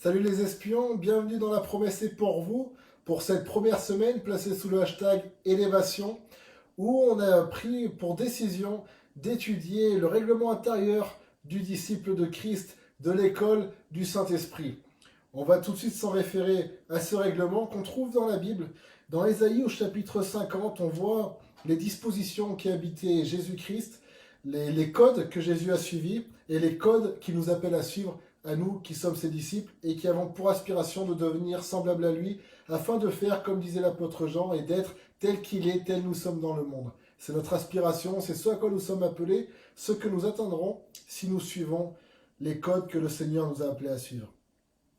Salut les espions, bienvenue dans La Promesse est pour vous, pour cette première semaine placée sous le hashtag Élévation, où on a pris pour décision d'étudier le règlement intérieur du disciple de Christ de l'école du Saint-Esprit. On va tout de suite s'en référer à ce règlement qu'on trouve dans la Bible. Dans Ésaïe au chapitre 50, on voit les dispositions qui habitaient Jésus-Christ, les codes que Jésus a suivis et les codes qu'il nous appelle à suivre à nous qui sommes ses disciples et qui avons pour aspiration de devenir semblables à lui afin de faire comme disait l'apôtre Jean et d'être tel qu'il est, tel nous sommes dans le monde. C'est notre aspiration, c'est ce à quoi nous sommes appelés, ce que nous atteindrons si nous suivons les codes que le Seigneur nous a appelés à suivre.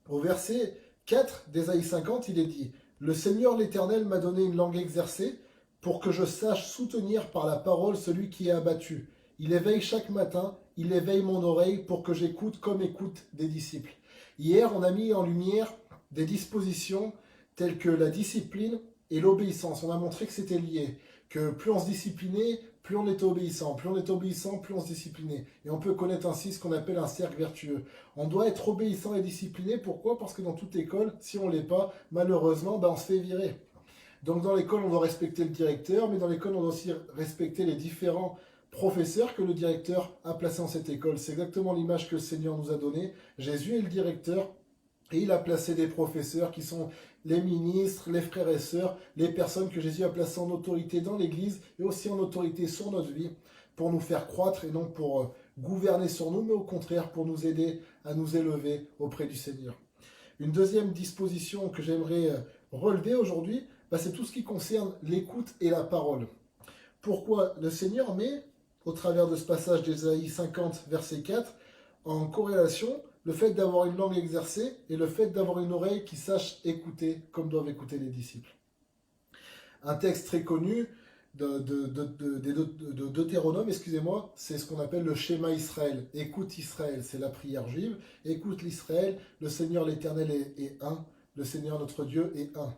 Au verset 4 d'Ésaïe 50, il est dit « Le Seigneur l'Éternel m'a donné une langue exercée pour que je sache soutenir par la parole celui qui est abattu. Il éveille chaque matin, il éveille mon oreille pour que j'écoute comme écoutent des disciples. » Hier, on a mis en lumière des dispositions telles que la discipline et l'obéissance. On a montré que c'était lié, que plus on se disciplinait, plus on était obéissant. Plus on est obéissant, plus on se disciplinait. Et on peut connaître ainsi ce qu'on appelle un cercle vertueux. On doit être obéissant et discipliné. Pourquoi? Parce que dans toute école, si on ne l'est pas, malheureusement, on se fait virer. Donc dans l'école, on doit respecter le directeur, mais dans l'école, on doit aussi respecter les différents professeur que le directeur a placé dans cette école. C'est exactement l'image que le Seigneur nous a donnée. Jésus est le directeur et il a placé des professeurs qui sont les ministres, les frères et sœurs, les personnes que Jésus a placées en autorité dans l'Église et aussi en autorité sur notre vie pour nous faire croître et non pour gouverner sur nous, mais au contraire pour nous aider à nous élever auprès du Seigneur. Une deuxième disposition que j'aimerais relever aujourd'hui, c'est tout ce qui concerne l'écoute et la parole. Pourquoi le Seigneur met au travers de ce passage d'Ésaïe 50, verset 4, en corrélation le fait d'avoir une langue exercée et le fait d'avoir une oreille qui sache écouter comme doivent écouter les disciples. Un texte très connu de Deutéronome, excusez-moi, c'est ce qu'on appelle le schéma Israël. Écoute Israël, c'est la prière juive. Écoute l'Israël, le Seigneur l'Éternel est un, le Seigneur notre Dieu est un.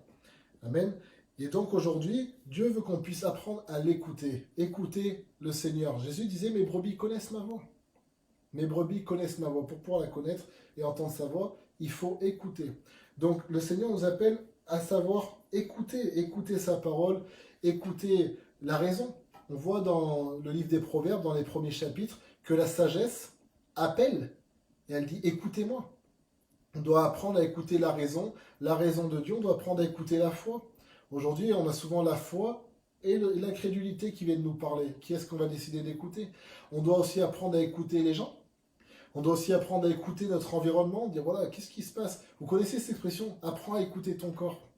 Amen. Et donc aujourd'hui, Dieu veut qu'on puisse apprendre à l'écouter. Écouter le Seigneur. Jésus disait, mes brebis connaissent ma voix. Mes brebis connaissent ma voix. Pour pouvoir la connaître et entendre sa voix, il faut écouter. Donc le Seigneur nous appelle à savoir écouter, écouter sa parole, écouter la raison. On voit dans le livre des Proverbes, dans les premiers chapitres, que la sagesse appelle et elle dit, écoutez-moi. On doit apprendre à écouter la raison de Dieu, on doit apprendre à écouter la foi. Aujourd'hui, on a souvent la foi et l'incrédulité qui viennent nous parler. Qui est-ce qu'on va décider d'écouter? On doit aussi apprendre à écouter les gens. On doit aussi apprendre à écouter notre environnement, dire voilà, qu'est-ce qui se passe? Vous connaissez cette expression, apprends à écouter ton corps.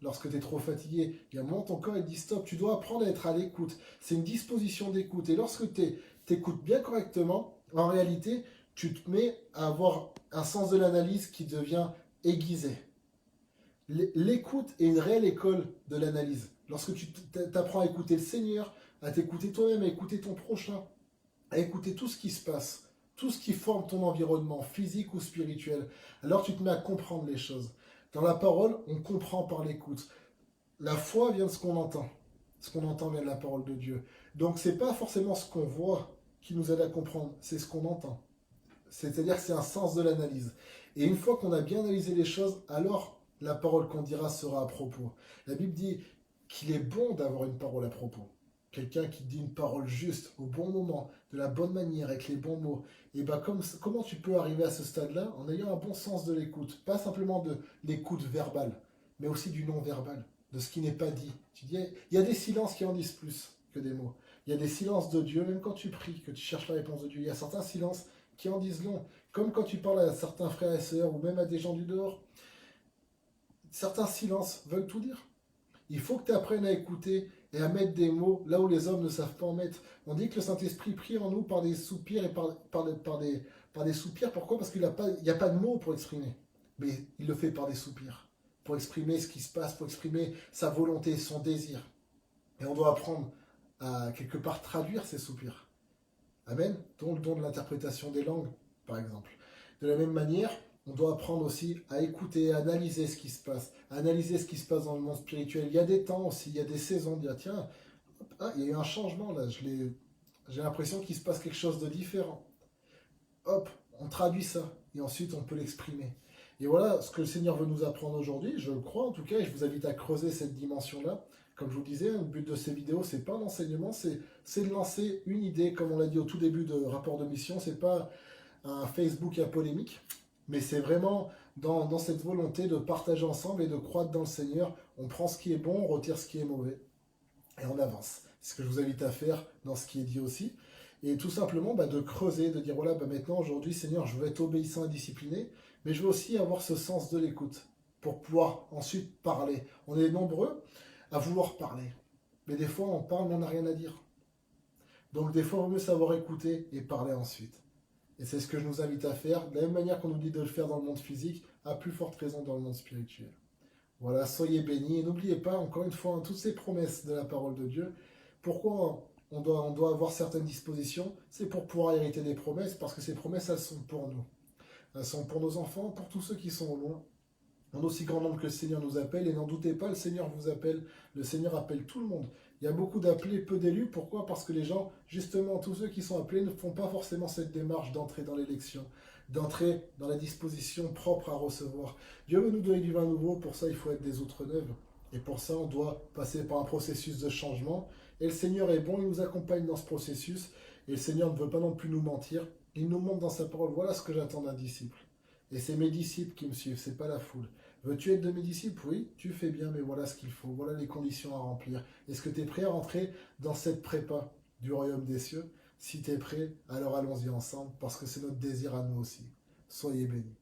Lorsque tu es trop fatigué, il y a un moment, ton corps il dit stop, tu dois apprendre à être à l'écoute. C'est une disposition d'écoute. Et lorsque tu écoutes bien correctement, en réalité, tu te mets à avoir un sens de l'analyse qui devient aiguisé. L'écoute est une réelle école de l'analyse. Lorsque tu t'apprends à écouter le Seigneur, à t'écouter toi-même, à écouter ton prochain, à écouter tout ce qui se passe, tout ce qui forme ton environnement, physique ou spirituel, alors tu te mets à comprendre les choses. Dans la parole, on comprend par l'écoute. La foi vient de ce qu'on entend. Ce qu'on entend vient de la parole de Dieu. Donc c'est pas forcément ce qu'on voit qui nous aide à comprendre, c'est ce qu'on entend. C'est-à-dire que c'est un sens de l'analyse. Et une fois qu'on a bien analysé les choses, alors la parole qu'on dira sera à propos. La Bible dit qu'il est bon d'avoir une parole à propos. Quelqu'un qui dit une parole juste, au bon moment, de la bonne manière, avec les bons mots. Et comment tu peux arriver à ce stade-là en ayant un bon sens de l'écoute? Pas simplement de l'écoute verbale, mais aussi du non-verbal, de ce qui n'est pas dit. Tu dis, il y a des silences qui en disent plus que des mots. Il y a des silences de Dieu, même quand tu pries, que tu cherches la réponse de Dieu. Il y a certains silences qui en disent long. Comme quand tu parles à certains frères et sœurs, ou même à des gens du dehors. Certains silences veulent tout dire. Il faut que tu apprennes à écouter et à mettre des mots là où les hommes ne savent pas en mettre. On dit que le Saint-Esprit prie en nous par des soupirs et par des soupirs. Pourquoi? Parce qu'il n'y a pas de mots pour exprimer. Mais il le fait par des soupirs. Pour exprimer ce qui se passe, pour exprimer sa volonté, son désir. Et on doit apprendre à quelque part traduire ces soupirs. Amen. Dont le don de l'interprétation des langues, par exemple. De la même manière, on doit apprendre aussi à écouter, à analyser ce qui se passe, à analyser ce qui se passe dans le monde spirituel. Il y a des temps aussi, il y a des saisons, de dire tiens, il y a eu un changement là, j'ai l'impression qu'il se passe quelque chose de différent. Hop, on traduit ça et ensuite on peut l'exprimer. Et voilà ce que le Seigneur veut nous apprendre aujourd'hui, je le crois en tout cas, et je vous invite à creuser cette dimension-là. Comme je vous disais, le but de ces vidéos, c'est pas un enseignement, c'est de lancer une idée, comme on l'a dit au tout début de rapport de mission, c'est pas un Facebook à polémique, mais c'est vraiment dans cette volonté de partager ensemble et de croître dans le Seigneur. On prend ce qui est bon, on retire ce qui est mauvais, et on avance. C'est ce que je vous invite à faire dans ce qui est dit aussi. Et tout simplement de creuser, de dire voilà, maintenant, aujourd'hui, Seigneur, je veux être obéissant et discipliné, mais je veux aussi avoir ce sens de l'écoute pour pouvoir ensuite parler. On est nombreux à vouloir parler, mais des fois, on parle, mais on n'a rien à dire. Donc, des fois, il vaut mieux savoir écouter et parler ensuite. Et c'est ce que je nous invite à faire, de la même manière qu'on nous dit de le faire dans le monde physique, à plus forte raison dans le monde spirituel. Voilà, soyez bénis et n'oubliez pas, encore une fois, toutes ces promesses de la parole de Dieu. Pourquoi on doit avoir certaines dispositions? C'est pour pouvoir hériter des promesses, parce que ces promesses, elles sont pour nous. Elles sont pour nos enfants, pour tous ceux qui sont au loin. En aussi grand nombre que le Seigneur nous appelle, et n'en doutez pas, le Seigneur vous appelle, le Seigneur appelle tout le monde. Il y a beaucoup d'appelés, peu d'élus. Pourquoi? Parce que les gens, justement, tous ceux qui sont appelés ne font pas forcément cette démarche d'entrer dans l'élection, d'entrer dans la disposition propre à recevoir. Dieu veut nous donner du vin nouveau, pour ça il faut être des outres neuves. Et pour ça on doit passer par un processus de changement. Et le Seigneur est bon, il nous accompagne dans ce processus. Et le Seigneur ne veut pas non plus nous mentir. Il nous montre dans sa parole, voilà ce que j'attends d'un disciple. Et c'est mes disciples qui me suivent, c'est pas la foule. Veux-tu être de mes disciples? Oui, tu fais bien, mais voilà ce qu'il faut, voilà les conditions à remplir. Est-ce que tu es prêt à rentrer dans cette prépa du royaume des cieux? Si tu es prêt, alors allons-y ensemble, parce que c'est notre désir à nous aussi. Soyez bénis.